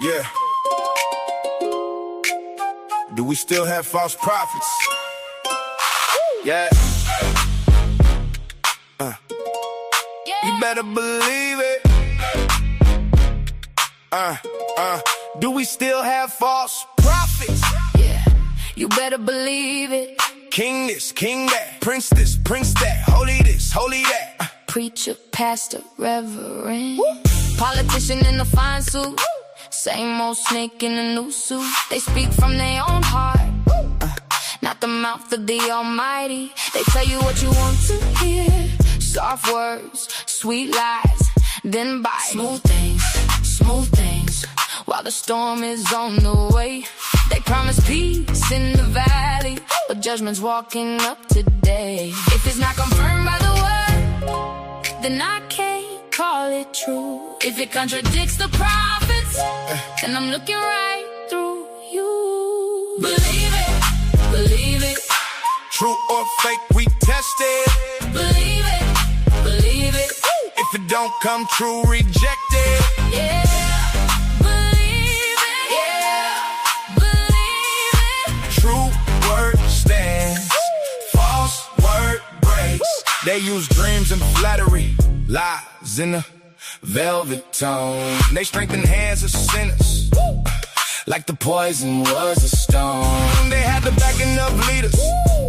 Yeah. Do we still have false prophets? Yeah. You better believe it. Do we still have false prophets? Yeah, you better believe it. King this, king that, prince this, prince that, holy this, holy that. Preacher, pastor, reverend, politician in a fine suit, same old snake in a new suit. They speak from their own heart, not the mouth of the Almighty. They tell you what you want to hear, soft words, sweet lies, then bite. Smooth things, while the storm is on the way. They promise peace in the valley, but judgment's walking up today. If it's not confirmed by the word, then I can't call it true. If it contradicts the prophets, then I'm looking right through you. Believe it. True or fake, we test it. Believe it. If it don't come true, reject it. Yeah. True word stands, false word breaks. They use dreams and flattery, lies in a velvet tone. They strengthen hands of sinners, like the poison was a stone. They had the backing of leaders.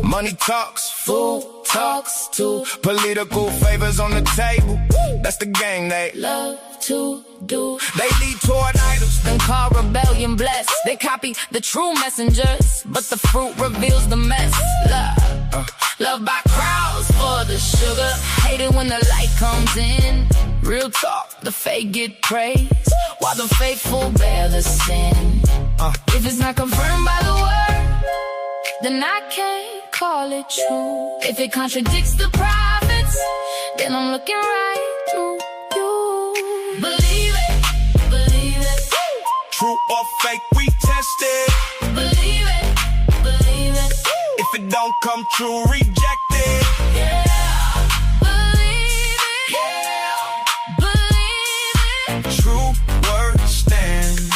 Money talks, food talks too. Political favors on the table, that's the game they Love to do. They lead toward idols, then call rebellion blessed. They copy the true messengers, but the fruit reveals the mess. Love by crowds for the sugar, hate it when the light comes in. Real talk, the fake get praised, while the faithful bear the sin. If it's not confirmed by the word, then I can't call it true. If it contradicts the prophets, then I'm looking right through you. Believe it. True or fake, we test it. Believe it. If it don't come true, reject it. Yeah. Believe it. True word stands,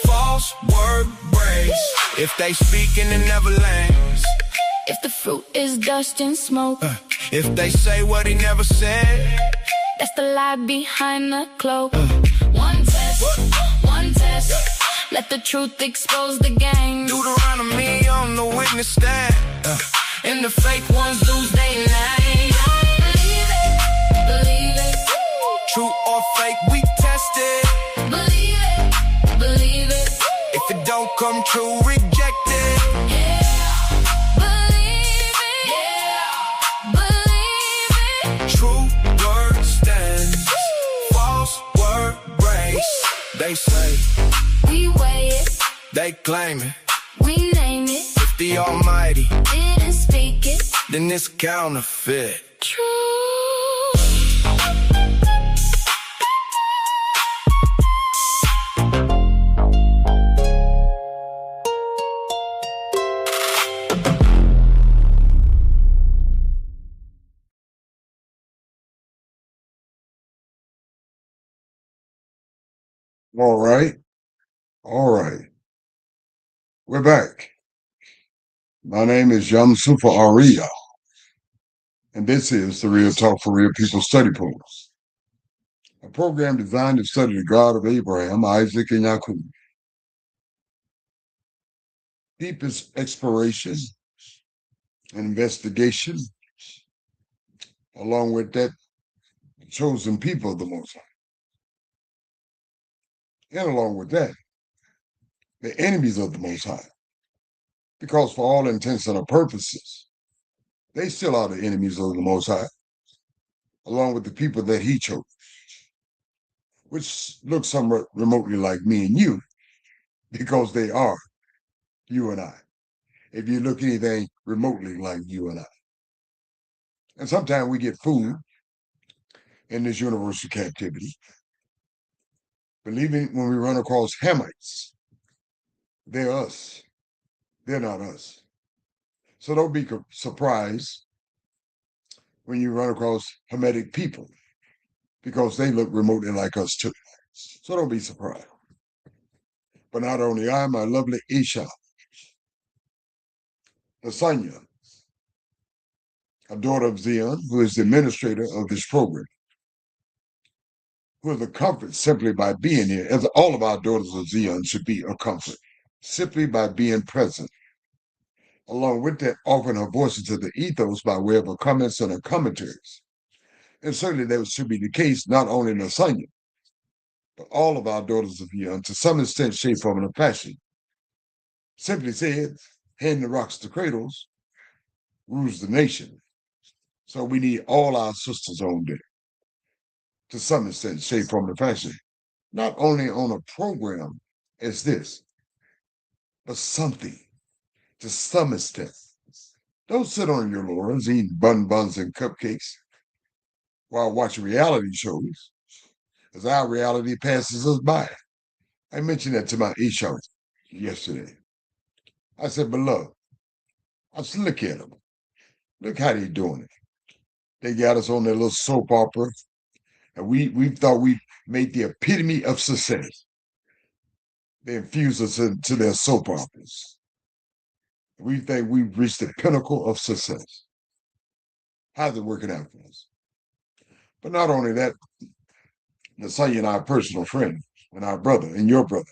false word breaks. If they speak in the Neverlands, if the fruit is dust and smoke, if they say what he never said, that's the lie behind the cloak. One test, let the truth expose the game. Deuteronomy on the witness stand, and the fake ones lose their name. Believe it. True or fake, we test it. Believe it. If it don't come true, reject it. True word stands, false word breaks. They say, we weigh it, they claim it. we name it. If the Almighty Didn't speak it, then it's counterfeit. true. All right. We're back. My name is Yamsufa Aria, and this is the Real Talk for Real People Study Program, a program designed to study the God of Abraham, Isaac, and Jacob. Deepest exploration and investigation, along with that, the chosen people of the Most High. And along with that, the enemies of the Most High. Because for all intents and purposes, they still are the enemies of the Most High, along with the people that he chose, which look somewhat remotely like me and you, because they are you and I, if you look anything remotely like you and I. And sometimes we get fooled in this universal captivity, believing when we run across Hamites, they're us. They're not us. So don't be surprised when you run across Hamitic people, because they look remotely like us too. So don't be surprised. But not only I, my lovely Isha, Lasanya, a daughter of Zion, who is the administrator of this program, who is a comfort simply by being here, as all of our daughters of Zion should be a comfort, simply by being present. Along with that, offering her voice into the ethos by way of her comments and her commentaries. And certainly that should be the case, not only in Lasanya, but all of our daughters of Zion, to some extent, shape, form, and fashion. Simply said, hand the rocks to cradles rules the nation. So we need all our sisters on there, to some extent, shape, form, and fashion. Not only on a program as this, but something, to some extent. Don't sit on your laurels eating buns and cupcakes while watching reality shows, as our reality passes us by. I mentioned that to my Isha yesterday. I said, beloved, I said, look at them. Look how they doing it. They got us on their little soap opera, and we thought we made the epitome of success. They infused us into their soap operas. We think we've reached the pinnacle of success. How's it working out for us? But not only that, Nasaya and our personal friend, and our brother, and your brother,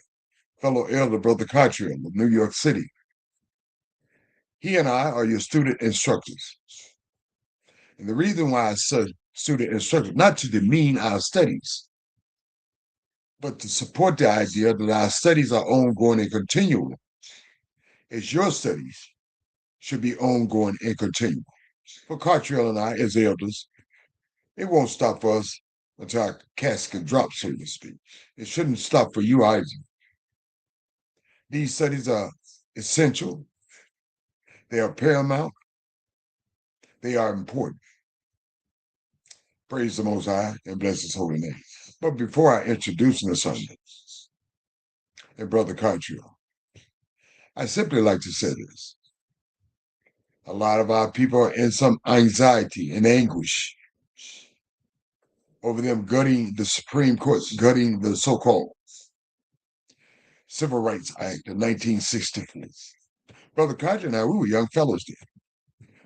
fellow elder brother Cottrell of New York City. He and I are your student instructors. And the reason why I said student instructors, not to demean our studies, but to support the idea that our studies are ongoing and continual, as your studies should be ongoing and continual. For Cottrell and I, as elders, it won't stop for us until our casket drops, so to speak. It shouldn't stop for you either. These studies are essential. They are paramount. They are important. Praise the Most High and bless His holy name. But before I introduce Nasanya and Brother Cottrell, I simply like to say this. A lot of our people are in some anxiety and anguish over them gutting the Supreme Court, gutting the so-called Civil Rights Act of 1964. Brother Cottrell and I, we were young fellows then.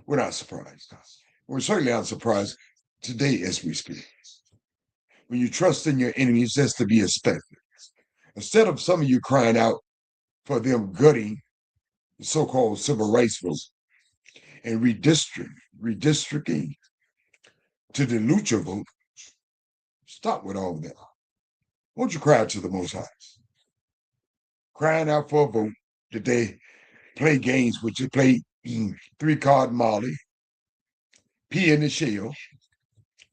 We're not surprised. We're certainly not surprised today as we speak. When you trust in your enemies, that's to be expected. Instead of some of you crying out for them gutting the so-called civil rights vote and redistricting to dilute your vote, stop with all of that. Won't you cry out to the Most High? Crying out for a vote that they play games with you, play 3-card Molly, pee in the shell.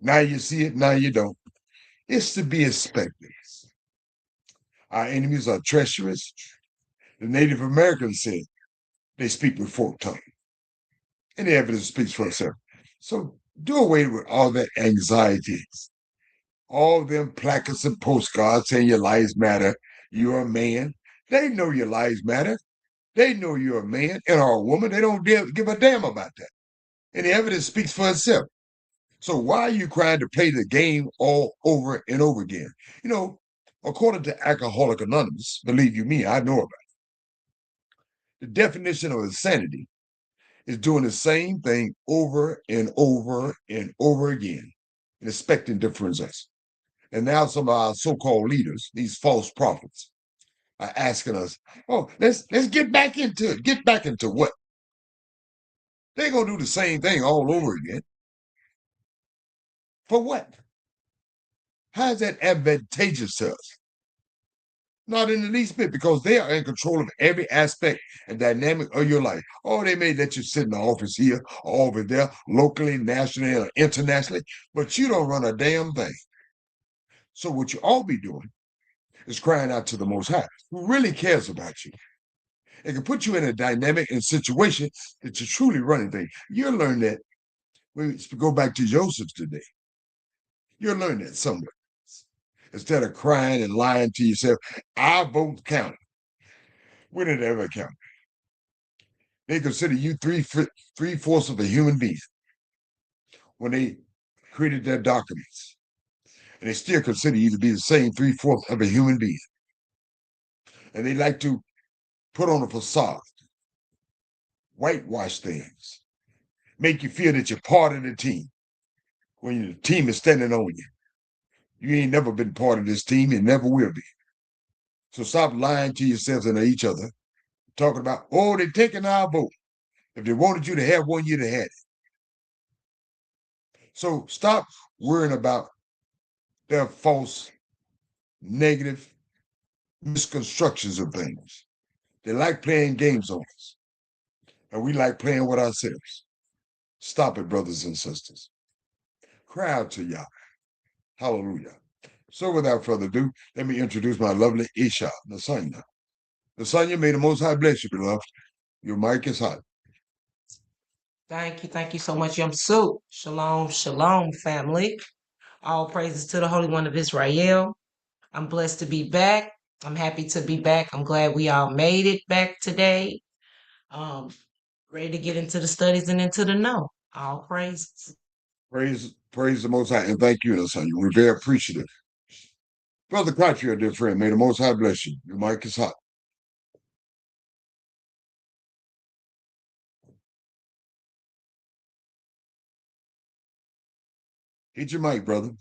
Now you see it, now you don't. It's to be expected. Our enemies are treacherous. The Native Americans said they speak with forked tongue. And the evidence speaks for itself. So do away with all that anxiety. All them placards and postcards saying your lives matter. You're a man. They know your lives matter. They know you're a man and or a woman. They don't give a damn about that. And the evidence speaks for itself. So why are you trying to play the game all over and over again? You know, according to Alcoholics Anonymous, believe you me, I know about it. The definition of insanity is doing the same thing over and over and over again and expecting different results. And now some of our so-called leaders, these false prophets, are asking us, oh, let's get back into it. Get back into what? They're going to do the same thing all over again. For what? How is that advantageous to us? Not in the least bit, because they are in control of every aspect and dynamic of your life. Oh, they may let you sit in the office here or over there, locally, nationally, or internationally, but you don't run a damn thing. So what you all be doing is crying out to the Most High, who really cares about you. It can put you in a dynamic and situation that you're truly running things. You'll learn that. We go back to Joseph today. You'll learn that somewhere. Instead of crying and lying to yourself, our vote counted. When did it ever count? They consider you three-fourths of a human being when they created their documents. and they still consider you to be the same 3/4 of a human being. And they like to put on a facade, whitewash things, make you feel that you're part of the team when the team is standing on you. You ain't never been part of this team and never will be. So stop lying to yourselves and to each other, talking about, oh, they're taking our vote. If they wanted you to have one, you'd have had it. So stop worrying about their false, negative misconstructions of things. They like playing games on us, and we like playing with ourselves. Stop it, brothers and sisters. Cry out to Yah. Hallelujah. So without further ado, let me introduce my lovely Isha, Nasanya. Nasanya, may the Most High bless you, beloved. Your mic is hot. Thank you so much, Yom Suk. Shalom, shalom, family. All praises to the Holy One of Israel. I'm blessed to be back. I'm happy to be back. I'm glad we all made it back today. Ready to get into the studies and into the know. All praises. Praise the Most High, and thank you, Nasanya. We're very appreciative. Brother Kratria, dear friend, may the Most High bless you. Your mic is hot. Hit your mic, brother.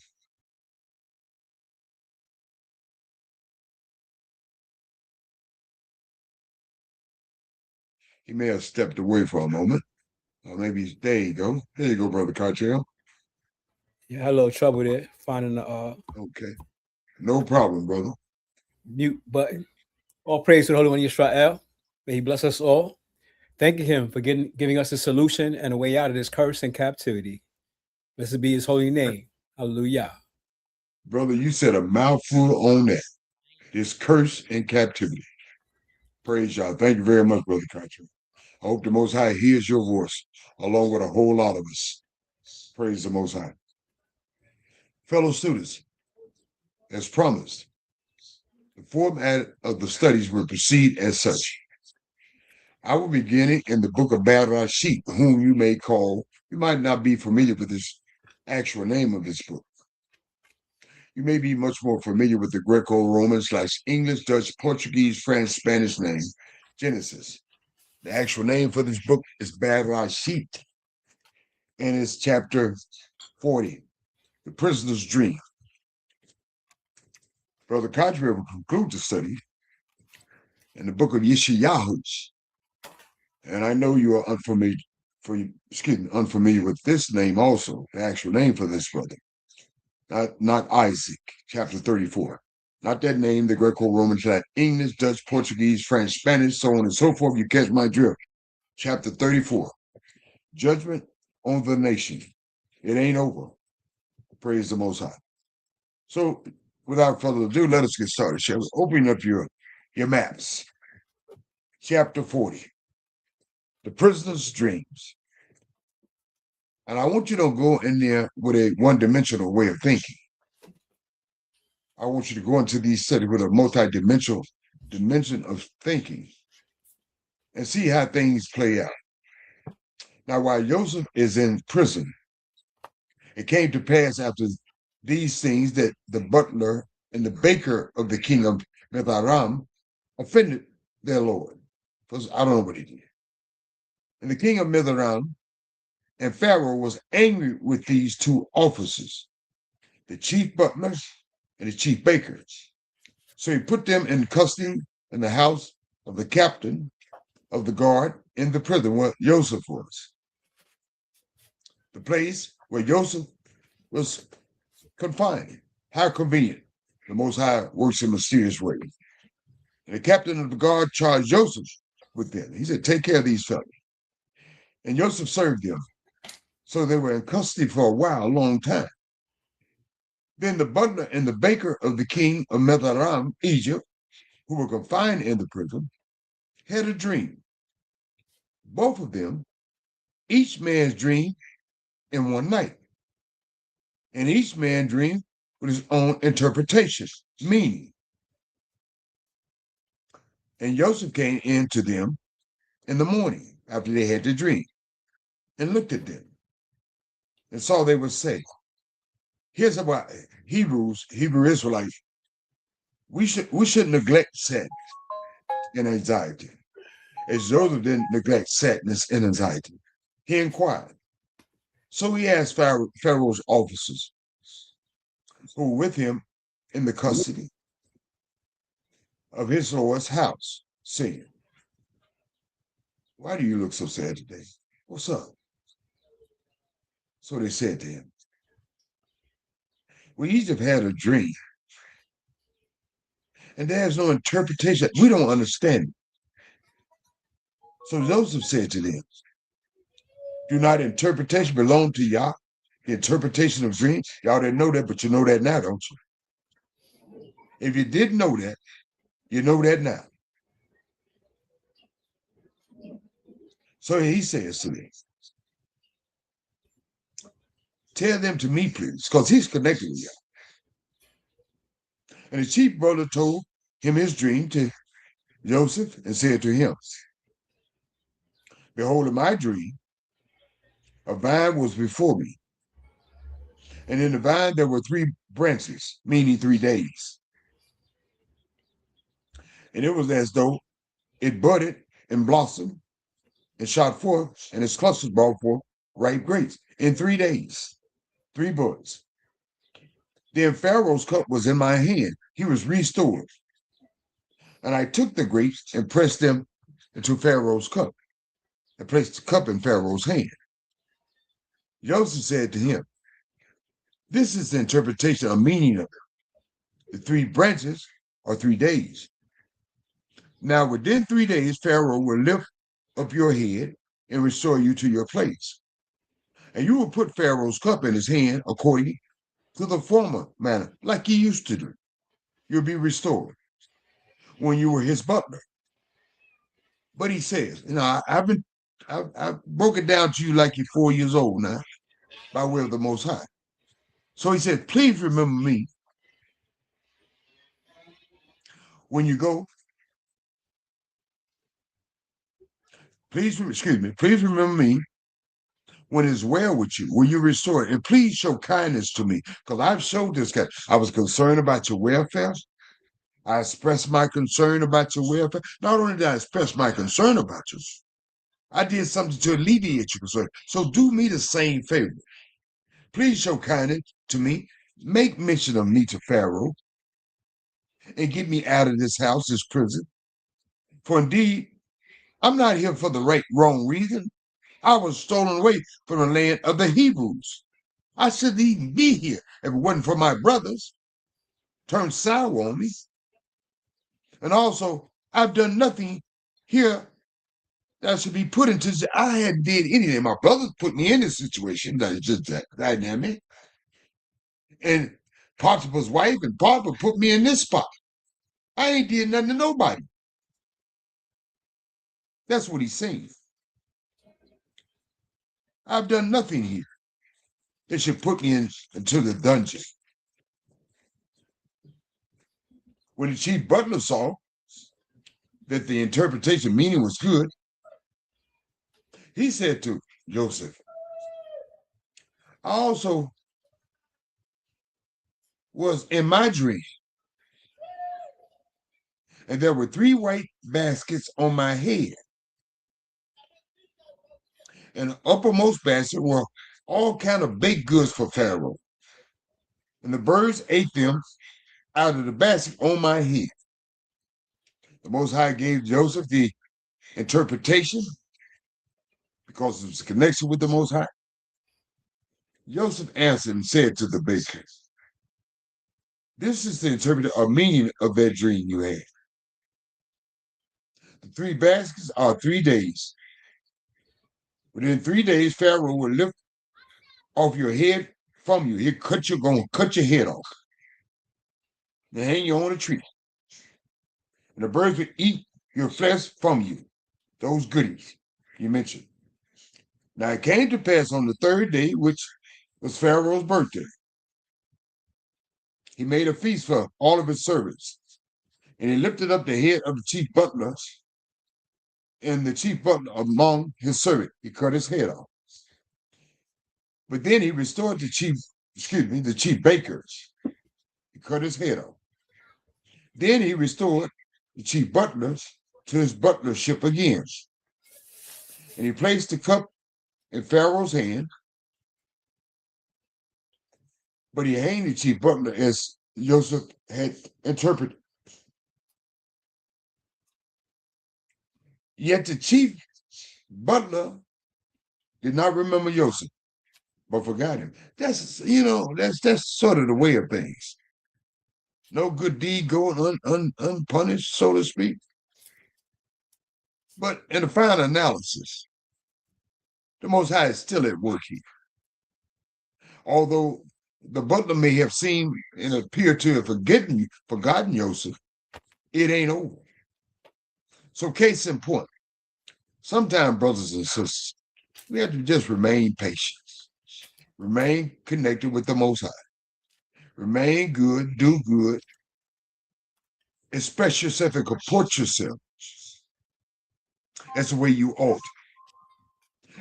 He may have stepped away for a moment. Or maybe, there you go. There you go, Brother Cartel. Yeah, had a little trouble there finding the Okay. No problem, brother. mute button. All praise to the Holy One of Israel. May He bless us all. Thanking Him for giving us a solution and a way out of this curse and captivity. Blessed be His holy name. Hallelujah. Brother, you said a mouthful on that. This curse and captivity. Praise y'all. Thank you very much, Brother Cartel. I hope the Most High hears your voice along with a whole lot of us. Praise the Most High. Fellow students, as promised, the format of the studies will proceed as such. I will be beginning in the book of Bereshit, whom you may call, you might not be familiar with this actual name of this book. You may be much more familiar with the Greco-Roman / English, Dutch, Portuguese, French, Spanish name, Genesis. The actual name for this book is Bereshit, and it's chapter 40, The Prisoner's Dream. Brother Kadri will conclude the study in the book of Yeshayahu. And I know you are unfamiliar with this name also, the actual name for this brother. Not Isaac, chapter 34. Not that name, the Greco-Roman, English, Dutch, Portuguese, French, Spanish, so on and so forth. You catch my drift. Chapter 34. Judgment on the nation. It ain't over. Praise the Most High. So, without further ado, let us get started, shall we? Open up your maps. Chapter 40. The Prisoner's Dreams. And I want you to go in there with a one-dimensional way of thinking. I want you to go into these studies with a multi-dimensional dimension of thinking and see how things play out. Now, while Joseph is in prison, it came to pass after these things that the butler and the baker of the king of Metharam offended their lord. Because I don't know what he did. And the king of Metharam and Pharaoh was angry with these two officers, the chief butlers and the chief bakers. So he put them in custody in the house of the captain of the guard in the prison where Joseph was. The place where Joseph was confined. How convenient. The Most High works in mysterious ways. And the captain of the guard charged Joseph with them. He said, take care of these fellas. And Joseph served them. So they were in custody for a while, a long time. Then the butler and the baker of the king of Metharam, Egypt, who were confined in the prison, had a dream. Both of them, each man's dream in one night. And each man dreamed with his own interpretation, meaning. And Joseph came in to them in the morning after they had the dream and looked at them and saw they were safe. Here's about Hebrew Israelites. We should neglect sadness and anxiety, as Joseph didn't neglect sadness and anxiety. He inquired. So he asked Pharaoh's officers who were with him in the custody of his Lord's house, saying, "Why do you look so sad today? What's up?" So they said to him, "We Egypt had a dream, and there's no interpretation. We don't understand it." So Joseph said to them, "Do not interpretation belong to Yah? The interpretation of dreams? Y'all didn't know that, but you know that now, don't you? If you didn't know that, you know that now." So he says to them, "Tell them to me, please," because he's connected with Yah. And the chief brother told him his dream to Joseph and said to him, "Behold, in my dream, a vine was before me, and in the vine there were 3 branches, meaning 3 days. And it was as though it budded and blossomed and shot forth, and its clusters brought forth ripe grapes in 3 days, 3 buds. Then Pharaoh's cup was in my hand. He was restored. And I took the grapes and pressed them into Pharaoh's cup, and placed the cup in Pharaoh's hand." Joseph said to him, "This is the interpretation or meaning of it. The 3 branches are 3 days. Now within 3 days, Pharaoh will lift up your head and restore you to your place. And you will put Pharaoh's cup in his hand according to the former manner, like he used to do. You'll be restored when you were his butler." But he says, I've broke it down to you like you're 4 years old now, by way of the Most High. So he said, "Please remember me when you go. Please remember me when it's well with you, when you restore it. And please show kindness to me, because I've showed this guy. I was concerned about your welfare. I expressed my concern about your welfare. Not only did I express my concern about you, I did something to alleviate your concern. So do me the same favor. Please show kindness to me. Make mention of me to Pharaoh, and get me out of this house, this prison. For indeed, I'm not here for the wrong reason. I was stolen away from the land of the Hebrews. I shouldn't even be here if it wasn't for my brothers turned sour on me. And also, I've done nothing here that should be put into. I hadn't did anything. My brothers put me in this situation. That is just that dynamic. And Potiphar's wife and Potiphar put me in this spot. I ain't did nothing to nobody." That's what he's saying. I've done nothing here. They should put me into the dungeon. When the chief butler saw that the interpretation meaning was good, he said to Joseph, "I also was in my dream, and there were 3 white baskets on my head. And the uppermost basket were all kind of baked goods for Pharaoh. And the birds ate them out of the basket on my head." The Most High gave Joseph the interpretation because of his connection with the Most High. Joseph answered and said to the bakers, "This is the interpretation or meaning of that dream you had. The 3 baskets are 3 days. Within 3 days, Pharaoh will lift off your head from you. He'll cut your head off and hang you on a tree. And the birds will eat your flesh from you." Those goodies you mentioned. Now it came to pass on the 3rd day, which was Pharaoh's birthday. He made a feast for all of his servants. And he lifted up the head of the chief butler, and the chief butler among his servants. He cut his head off. But then he restored the chief the chief bakers. He cut his head off. Then he restored the chief butlers to his butlership again. And he placed the cup in Pharaoh's hand, but he hanged the chief butler as Joseph had interpreted. Yet the chief butler did not remember Joseph, but forgot him. That's sort of the way of things. No good deed going unpunished, so to speak. But in a fine analysis, the Most High is still at work here. Although the butler may have seen and appear to have forgotten Joseph, it ain't over. So case in point, sometimes, brothers and sisters, we have to just remain patient, remain connected with the Most High, remain good, do good, express yourself and comport yourself as the way you ought,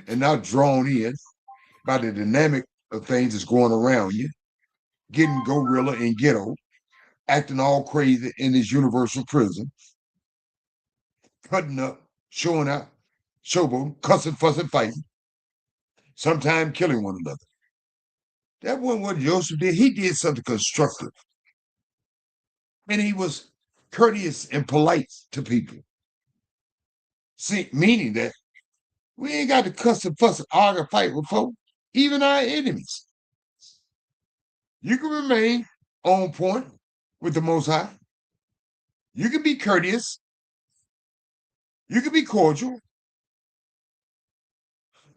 and not drawn in by the dynamic of things that's going around you, getting gorilla and ghetto, acting all crazy in this universal prison, cutting up, showing out, showboating, cussing, fussing, fighting, sometimes killing one another. That wasn't what Joseph did. He did something constructive. And he was courteous and polite to people. See, meaning that we ain't got to cuss and fuss and argue, fight with folks, even our enemies. You can remain on point with the Most High. You can be courteous. You can be cordial.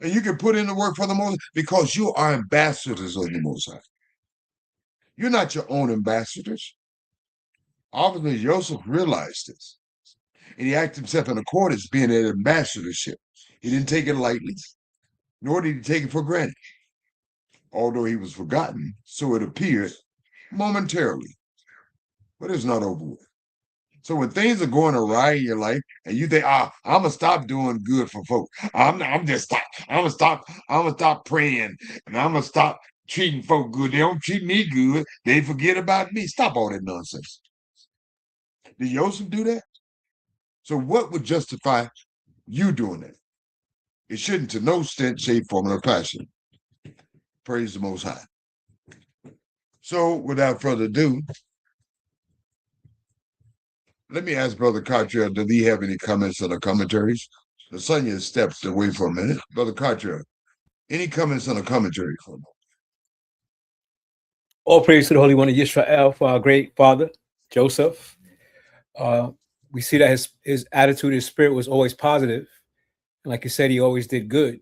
And you can put in the work for the Most High because you are ambassadors of the Most High. You're not your own ambassadors. Obviously, Joseph realized this. And he acted himself in accordance being an ambassadorship. He didn't take it lightly, nor did he take it for granted. Although he was forgotten, so it appeared momentarily. But it's not over with. So when things are going awry in your life and you think, I'm gonna stop doing good for folks. I'm gonna stop praying and I'm gonna stop treating folk good. They don't treat me good. They forget about me. Stop all that nonsense. Did Joseph do that? So what would justify you doing that? It shouldn't to no extent, shape, form, or passion. Praise the Most High. So without further ado, let me ask Brother Cottrell, does he have any comments or commentaries? Lasagna stepped away for a minute. Brother Cottrell, any comments on the commentary for him? All praise to the Holy One of Israel for our great father, Joseph. We see that his attitude, his spirit was always positive. And like you said, he always did good.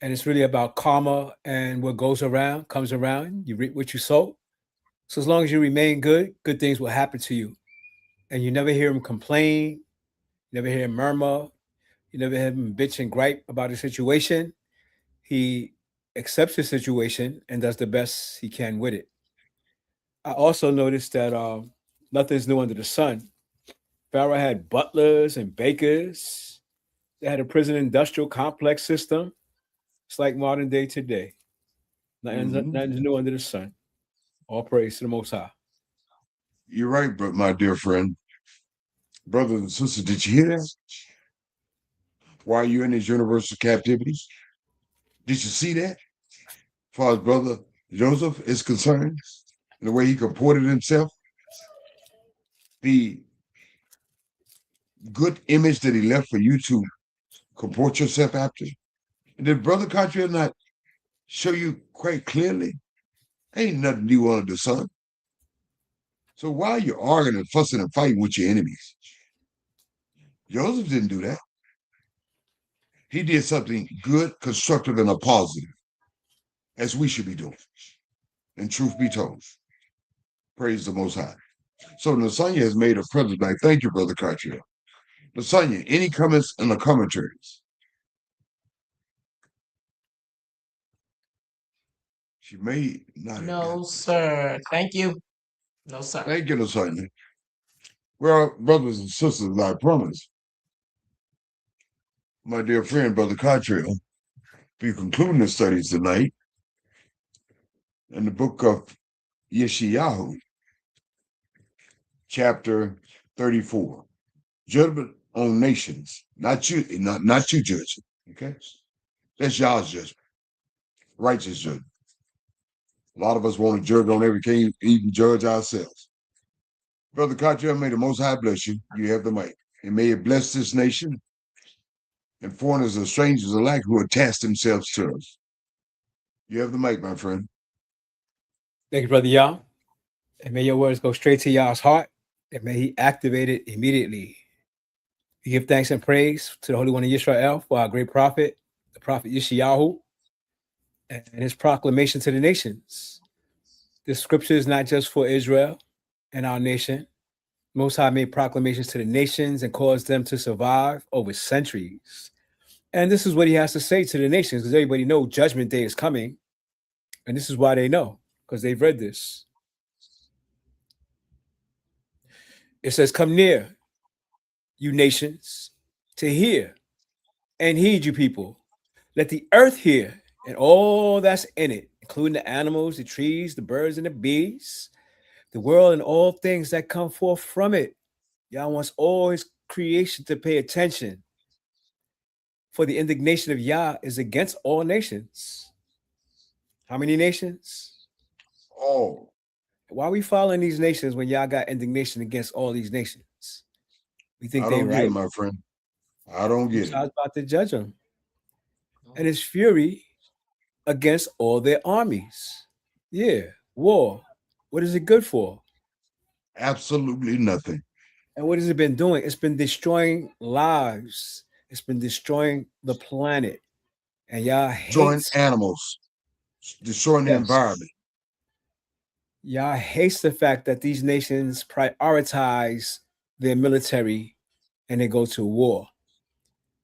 And it's really about karma, and what goes around comes around. You reap what you sow. So as long as you remain good, good things will happen to you. And you never hear him complain. You never hear him murmur. You never hear him bitch and gripe about the situation. He accepts the situation and does the best he can with it. I also noticed that nothing's new under the sun. Pharaoh had butlers and bakers. They had a prison industrial complex system. It's like modern day today. Nothing's new under the sun. All praise to the Most High. You're right, but my dear friend, brothers and sisters, did you hear that? Why are you in this universal captivity? Did you see that? As far as Brother Joseph is concerned, the way he comported himself, the good image that he left for you to comport yourself after. And did Brother Cottrell not show you quite clearly? Ain't nothing new under the sun. So why are you arguing and fussing and fighting with your enemies? Joseph didn't do that. He did something good, constructive, and a positive, as we should be doing. And truth be told, praise the Most High. So Lasagna has made a present tonight. Thank you, Brother Cottrell. Lasagna, any comments in the commentaries? She may not. No, sir. Thank you. No, sir. Thank you, Lasagna. Well, brothers and sisters, I promise, my dear friend, Brother Cottrell, be concluding the studies tonight. in the book of Yeshayahu, chapter 34. Judgment on nations, not you, not you judging. Okay, that's y'all's judgment, righteous judgment. A lot of us want to judge on everything, even judge ourselves. Brother Carter, may the Most High bless you. You have the mic, and may it bless this nation and foreigners and strangers alike who attach themselves to us. You have the mic, my friend. Thank you, Brother Yah. And may your words go straight to Yah's heart, and may he activate it immediately. We give thanks and praise to the Holy One of Israel for our great prophet, the prophet Yeshayahu, and his proclamation to the nations. This scripture is not just for Israel and our nation. Most High made proclamations to the nations and caused them to survive over centuries. And this is what he has to say to the nations, because everybody knows Judgment Day is coming. And this is why they know, because they've read this. It says, "Come near, you nations, to hear, and heed, you people. Let the earth hear, and all that's in it, including the animals, the trees, the birds, and the bees, the world, and all things that come forth from it." Yah wants all his creation to pay attention. For the indignation of Yah is against all nations. How many nations? All. Why are we following these nations when Yah got indignation against all these nations? We think I they're don't get right. it, my friend. I don't get So I it. was about to judge them. And his fury against all their armies. Yeah, war. What is it good for? Absolutely nothing. And what has it been doing? It's been destroying lives. It's been destroying the planet. And Yah Destroying hates, animals, destroying the yes, environment. Yah hates the fact that these nations prioritize their military and they go to war.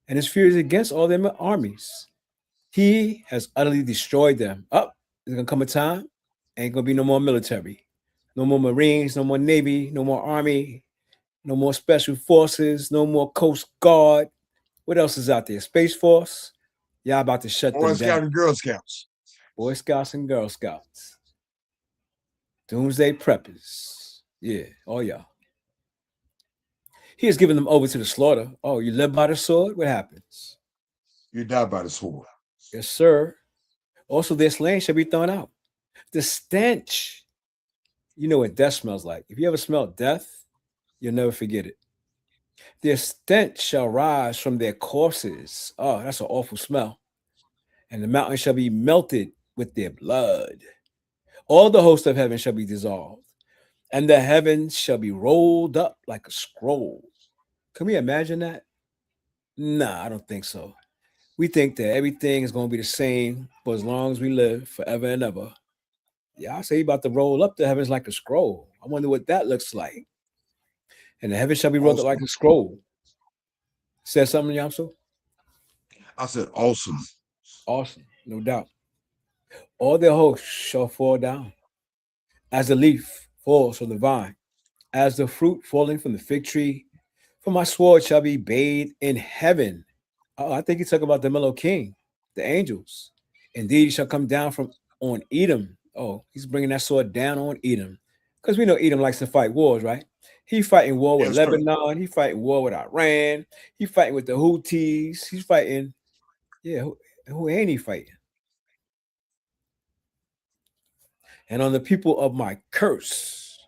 And his fury is against all their armies. He has utterly destroyed them. There's gonna come a time, ain't gonna be no more military, no more Marines, no more Navy, no more Army, no more Special Forces, no more Coast Guard. What else is out there? Space Force. Y'all about to shut Boy them Scout down. and Girl Scouts. Boy Scouts and Girl Scouts. Doomsday Preppers. Yeah, all y'all. He has given them over to the slaughter. Oh, you live by the sword? What happens? You die by the sword. Yes, sir. Also, their slain shall be thrown out. The stench. You know what death smells like. If you ever smelled death, you'll never forget it. Their stench shall rise from their corpses. Oh, that's an awful smell. And the mountain shall be melted with their blood. All the host of heaven shall be dissolved, and the heavens shall be rolled up like a scroll. Can we imagine that? Nah, I don't think so. We think that everything is going to be the same for as long as we live, forever and ever. Yeah, I say he about to roll up the heavens like a scroll. I wonder what that looks like. And the heavens shall be rolled up Awesome. like a scroll. Said something, Yamso? I said awesome. Awesome, no doubt. All their hosts shall fall down, as the leaf falls from the vine, as the fruit falling from the fig tree. For my sword shall be bathed in heaven. Oh, I think he's talking about the mellow king, the angels. Indeed, he shall come down from on Edom. Oh, he's bringing that sword down on Edom. Because we know Edom likes to fight wars, right? He fighting war with Yes, sir. Lebanon. He fighting war with Iran. He fighting with the Houthis. He's fighting. Yeah, who ain't he fighting? And on the people of my curse.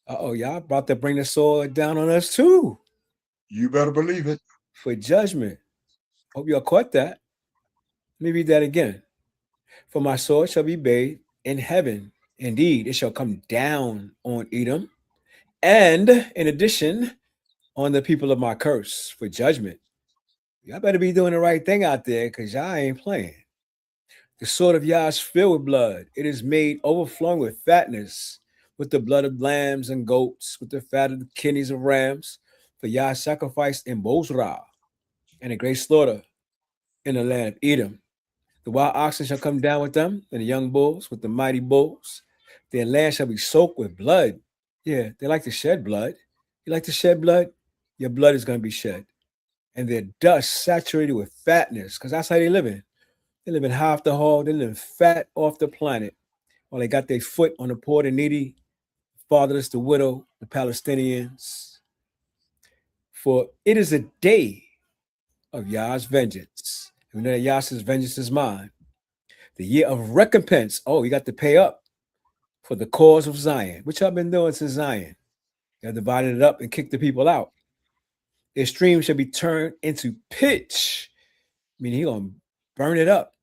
Y'all about to bring the sword down on us too. You better believe it. For judgment. Hope y'all caught that. Let me read that again. For my sword shall be bathed in heaven. Indeed, it shall come down on Edom. And in addition, on the people of my curse for judgment. Y'all better be doing the right thing out there, because y'all ain't playing. The sword of Yah is filled with blood. It is made overflowing with fatness, with the blood of lambs and goats, with the fat of the kidneys of rams. For Yah sacrificed in Bozrah, and a great slaughter in the land of Edom. The wild oxen shall come down with them, and the young bulls with the mighty bulls. Their land shall be soaked with blood. Yeah, they like to shed blood. You like to shed blood? Your blood is going to be shed. And their dust saturated with fatness, because that's how they live in. They live in half the hog. They live fat off the planet. While they got their foot on the poor, the needy, fatherless, the widow, the Palestinians. For it is a day of Yah's vengeance. We know that Yah says vengeance is mine. The year of recompense. Oh, you got to pay up for the cause of Zion, which I've been doing since Zion. You have divided it up and kicked the people out. Their stream shall be turned into pitch, meaning he's going to burn it up,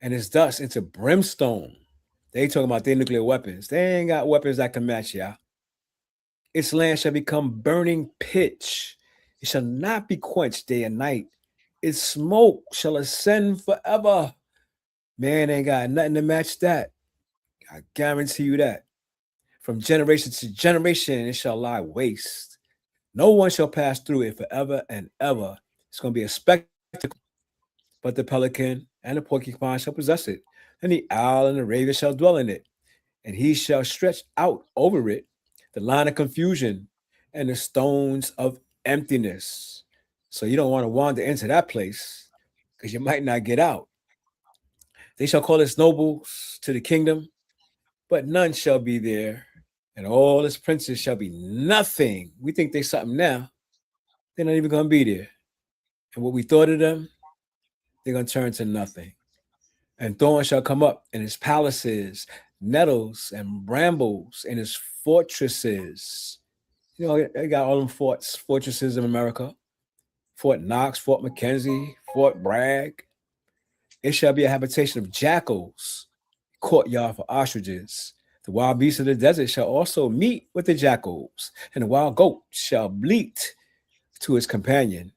and its dust into brimstone. They talking about their nuclear weapons. They ain't got weapons that can match y'all. Its land shall become burning pitch. It shall not be quenched day and night. Its smoke shall ascend forever. Man ain't got nothing to match that. I guarantee you that. From generation to generation, it shall lie waste. No one shall pass through it forever and ever. It's going to be a spectacle. But the pelican and the porcupine shall possess it, and the owl and the raven shall dwell in it. And he shall stretch out over it the line of confusion and the stones of emptiness. So you don't want to wander into that place because you might not get out. They shall call its nobles to the kingdom, but none shall be there, and all its princes shall be nothing. We think they're something now. They're not even going to be there. And what we thought of them, they're going to turn to nothing. And thorns shall come up in his palaces, nettles and brambles in his fortresses. You know, they got all them fortresses in America. Fort Knox, Fort McKenzie, Fort Bragg. It shall be a habitation of jackals, courtyard for ostriches. The wild beasts of the desert shall also meet with the jackals, and the wild goat shall bleat to his companion.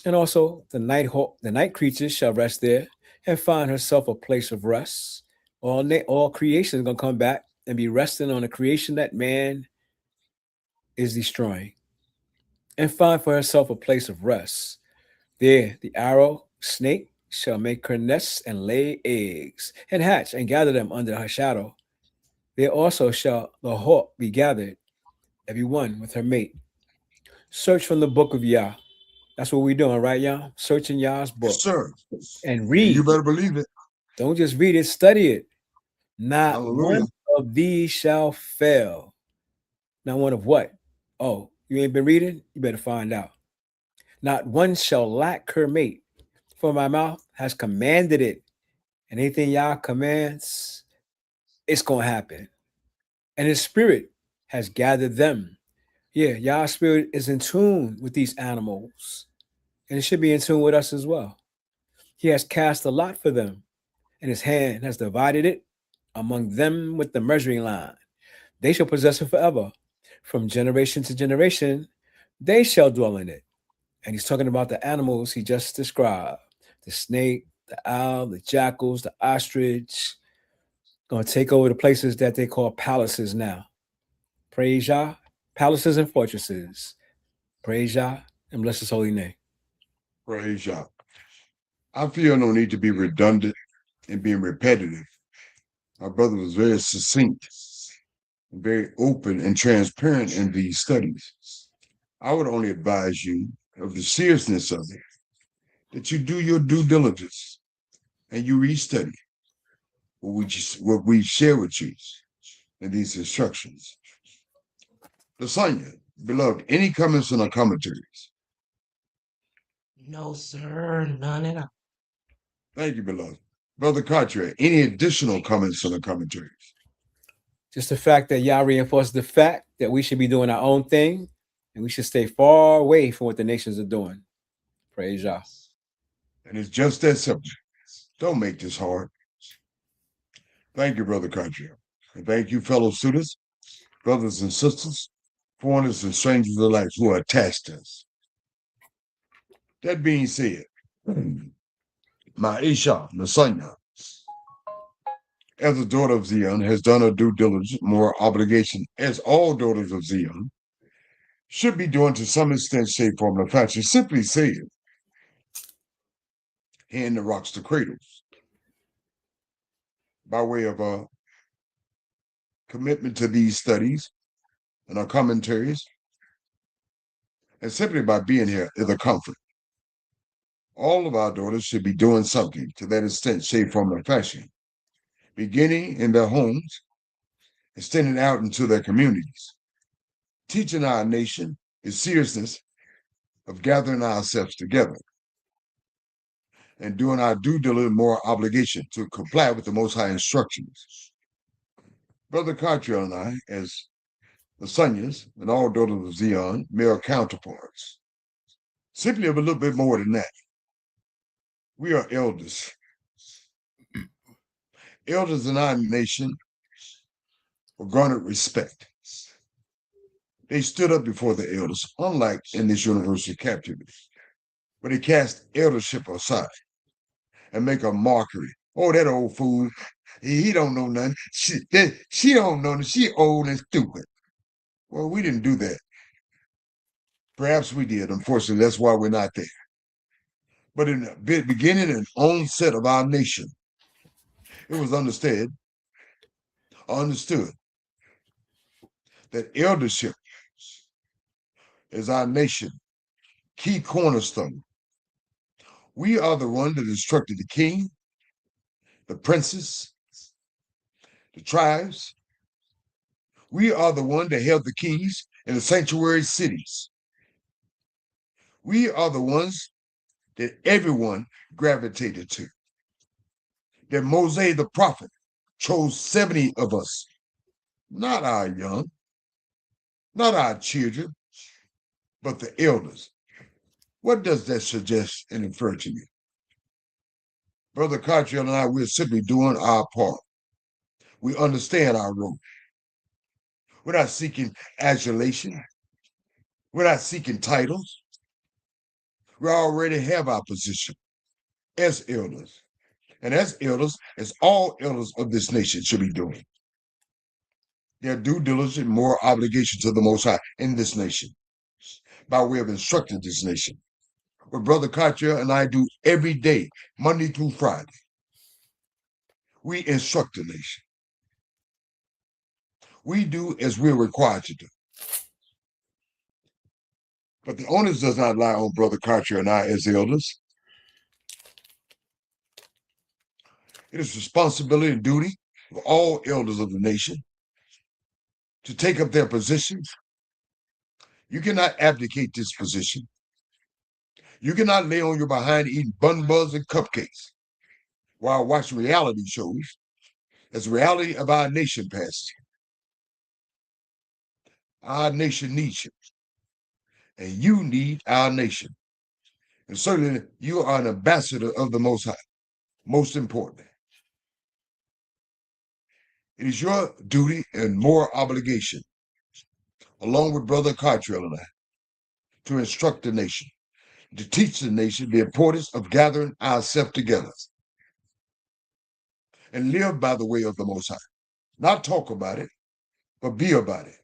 And also the night creatures shall rest there and find herself a place of rest. All creation is going to come back and be resting on the creation that man is destroying, and find for herself a place of rest. There the arrow snake shall make her nests and lay eggs and hatch and gather them under her shadow. There also shall the hawk be gathered, every one with her mate. Search from the book of Yah. That's what we're doing, right, Yah? Searching Yah's book. Yes, sir. And read. You better believe it. Don't just read it, study it. Not Hallelujah. one of these shall fail. Not one of what? Oh, you ain't been reading? You better find out. Not one shall lack her mate, for my mouth has commanded it. And anything Yah commands, it's going to happen. And his spirit has gathered them. Yeah, Yah's spirit is in tune with these animals, and it should be in tune with us as well. He has cast a lot for them, and his hand has divided it among them with the measuring line. They shall possess it forever. From generation to generation, they shall dwell in it. And he's talking about the animals he just described: the snake, the owl, the jackals, the ostrich. Going to take over the places that they call palaces now. Praise Yah. Palaces and fortresses. Praise Yah and bless his holy name. Praise Yah. I feel no need to be redundant and being repetitive. My brother was very succinct and very open and transparent in these studies. I would only advise you of the seriousness of it, that you do your due diligence and you restudy what we share with you in these instructions. Lasagna, beloved, any comments on our commentaries? No, sir, none at all. Thank you, beloved. Brother Cartier, any additional comments on the commentaries? Just the fact that Yah reinforces the fact that we should be doing our own thing, and we should stay far away from what the nations are doing. Praise Yah. And it's just that simple. Don't make this hard. Thank you, Brother Cartier. And thank you, fellow students, brothers and sisters, foreigners and strangers alike who are attached to us. That being said, Ma'isha Nasanya, as a daughter of Zion, has done her due diligence, more obligation, as all daughters of Zion should be doing to some extent, shape, form, or fashion. Simply said, hand the rocks to cradles, by way of a commitment to these studies and our commentaries, and simply by being here is a comfort. All of our daughters should be doing something to that extent, shape, form, or fashion. beginning in their homes, extending out into their communities, teaching our nation the seriousness of gathering ourselves together and doing our due diligence moral obligation to comply with the Most High instructions. Brother Cottrell and I, as the Sonyas and all daughters of Zion, male counterparts, simply have a little bit more than that. We are elders. Elders in our nation were garnered respect. They stood up before the elders, unlike in this universal captivity, where they cast eldership aside and make a mockery. Oh, that old fool, he don't know nothing. She don't know nothing. She old and stupid. Well, we didn't do that. Perhaps we did. Unfortunately, that's why we're not there. But in the beginning and onset of our nation, it was understood that eldership is our nation key cornerstone. We are the one that instructed the king, the princes, the tribes. We are the one that held the keys in the sanctuary cities. We are the ones that everyone gravitated to. That Moses the prophet chose 70 of us, not our young, not our children, but the elders. What does that suggest and infer to you? Brother Cottrell and I, we're simply doing our part. We understand our role. We're not seeking adulation. We're not seeking titles. We already have our position as elders. And as elders, as all elders of this nation should be doing. Their due diligence, moral obligation to the Most High in this nation, by way of instructing this nation. What Brother Cottrell and I do every day, Monday through Friday. We instruct the nation. We do as we're required to do. But the onus does not lie on Brother Cottrell and I as elders. It is responsibility and duty of all elders of the nation to take up their positions. You cannot abdicate this position. You cannot lay on your behind eating bun buns and cupcakes while watching reality shows as the reality of our nation passes. Our nation needs you, and you need our nation. And certainly you are an ambassador of the Most High, most importantly. It is your duty and moral obligation, along with Brother Cottrell and I, to instruct the nation, to teach the nation the importance of gathering ourselves together and live by the way of the Most High. Not talk about it, but be about it.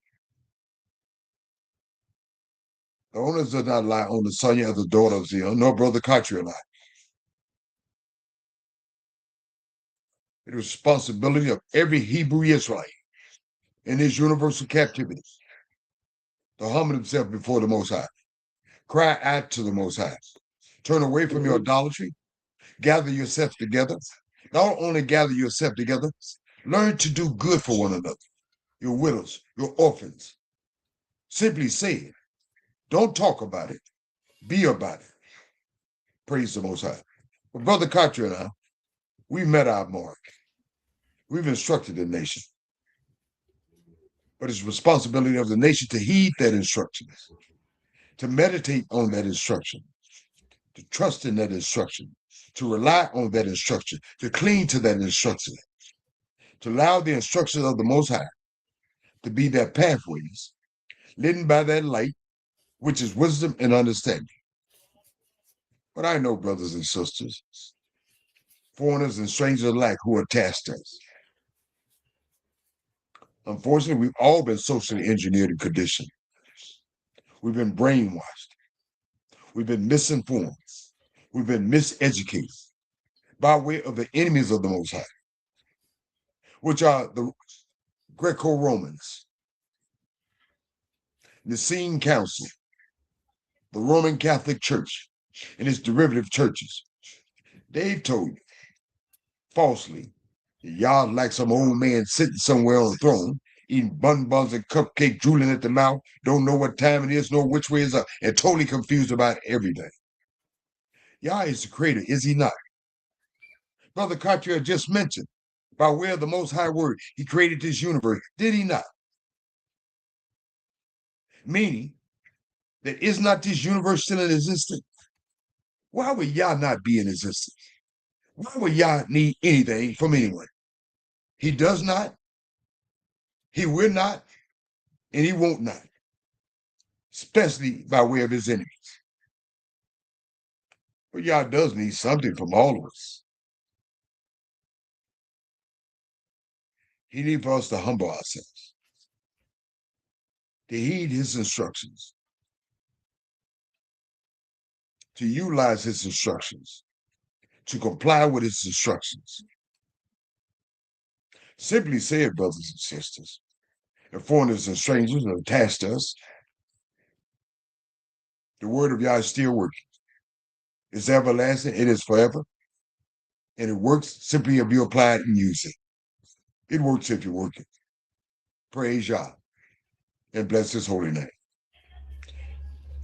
The onus does not lie on the Sonya as the daughter of Zion, nor Brother Cottrell and I. It is the responsibility of every Hebrew Israelite in his universal captivity to humble himself before the Most High. Cry out to the Most High. Turn away from your idolatry. Gather yourself together. Not only gather yourself together, learn to do good for one another. Your widows, your orphans. Simply say it. Don't talk about it. Be about it. Praise the Most High. But Brother Cottrell and I, we met our mark. We've instructed the nation. But it's the responsibility of the nation to heed that instruction, to meditate on that instruction, to trust in that instruction, to rely on that instruction, to cling to that instruction, to allow the instructions of the Most High to be their pathways, leading by that light, which is wisdom and understanding. But I know, brothers and sisters, foreigners and strangers alike who are tasked us. Unfortunately, we've all been socially engineered and conditioned. We've been brainwashed. We've been misinformed. We've been miseducated by way of the enemies of the Most High, which are the Greco-Romans, the Nicene Council, the Roman Catholic Church, and its derivative churches. They've told you falsely Y'all like some old man sitting somewhere on a throne, eating buns and cupcake, drooling at the mouth, don't know what time it is, know which way is up, and totally confused about everything. Yah is the creator, is he not? Brother Cartier just mentioned, by way of the Most High Word, he created this universe, did he not? Meaning that is not this universe still in existence? Why would Yah not be in existence? Why would Yah need anything from anyone? He does not, he will not, and he won't not, especially by way of his enemies. But Yah does need something from all of us. He needs for us to humble ourselves, to heed his instructions, to utilize his instructions, to comply with his instructions. Simply said, brothers and sisters, and foreigners and strangers that attached to us, the word of Yah is still working. It's everlasting, it is forever, and it works simply if you apply it and use it. It works if you work it. Praise Yah, and bless his holy name.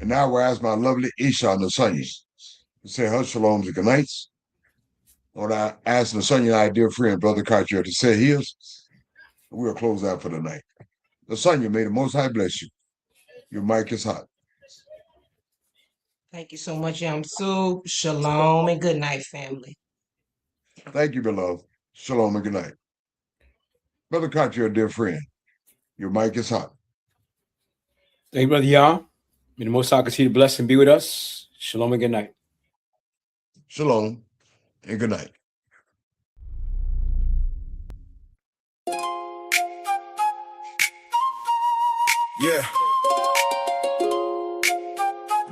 And now we'll ask my lovely Isha Nasanya to say her shalom and good nights. Or I ask Nasanya, our dear friend, Brother Cartier, to say his. And we'll close out for the night. Nasanya, may the Most High bless you. Your mic is hot. Thank you so much, Yamsub. Shalom and good night, family. Thank you, beloved. Shalom and good night. Brother Cartier, dear friend, your mic is hot. Thank you, Brother Yah. May the Most High continue to bless and be with us. Shalom and good night. Shalom and good night. Yeah.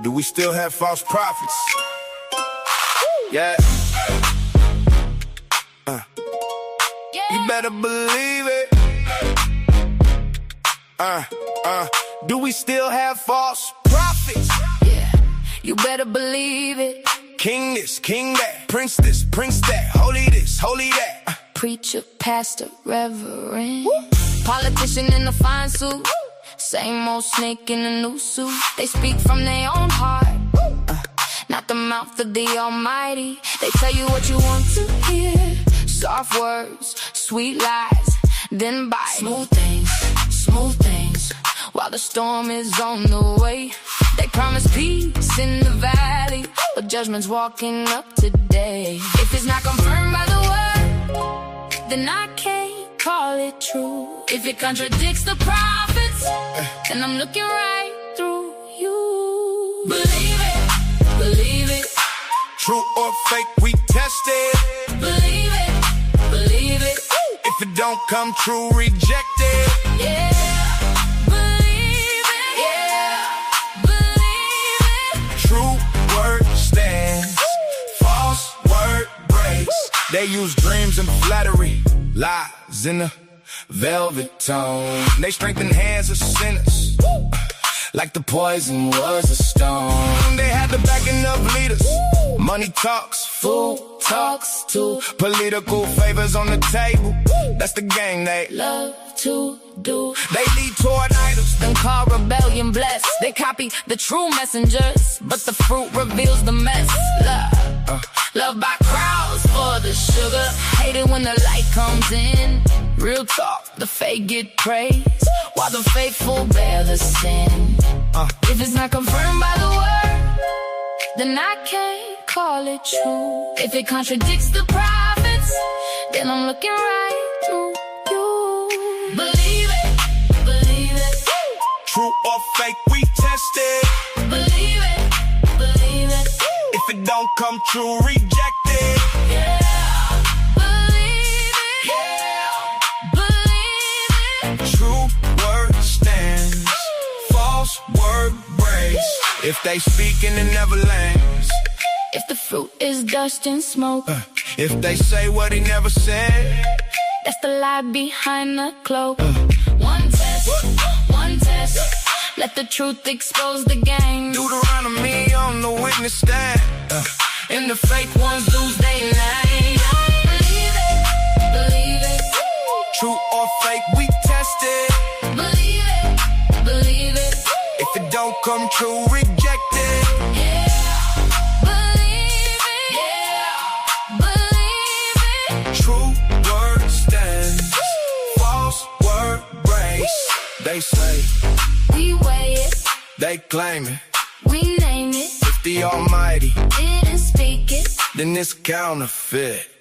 Do we still have false prophets? Yeah. You better believe it. Do we still have false prophets? Yeah, you better believe it. King this, king that, prince this, prince that, holy this, holy that. Preacher, pastor, reverend. Politician in a fine suit. Same old snake in a new suit. They speak from their own heart, not the mouth of the Almighty. They tell you what you want to hear. Soft words, sweet lies, then bite. Smooth things, while the storm is on the way. They promise peace in the valley, but judgment's walking up today. If it's not confirmed by the word, then I can't call it true. If it contradicts the prophets, then I'm looking right through you. Believe it. True or fake, we test it. Believe it. If it don't come true, reject it. Yeah. Believe it. Yeah. Believe it. True word stands, false word breaks. They use dreams and flattery, lies in a velvet tone. They strengthen hands of sinners, like the poison was a stone. They had the backing of leaders. Money talks, food talks too. Political favors on the table, that's the game they Love to do. They lead toward idols, Then call rebellion blessed. They copy the true messengers, but the fruit reveals the mess. Love by crowds for the sugar, hate it when the light comes in. Real talk, the fake get praised, while the faithful bear the sin. If it's not confirmed by the word, then I can't call it true. If it contradicts the prophets, then I'm looking right through you. Believe it. true or fake, we test it. Believe it. If it don't come true, reject it. Yeah. Believe it. Yeah. Believe it. True word stands, false word breaks. If they speak in the Neverlands, If the fruit is dust and smoke, if they say what he never said, that's the lie behind the cloak. One test, let the truth expose the game. Deuteronomy on the witness stand, And the fake ones lose their name. Believe True or fake, we test it. Believe it, believe it. If it don't come true, reject it. True word stands, false word breaks. They say, We weigh it, they claim it. we name it. If the Almighty Didn't speak it. then it's counterfeit.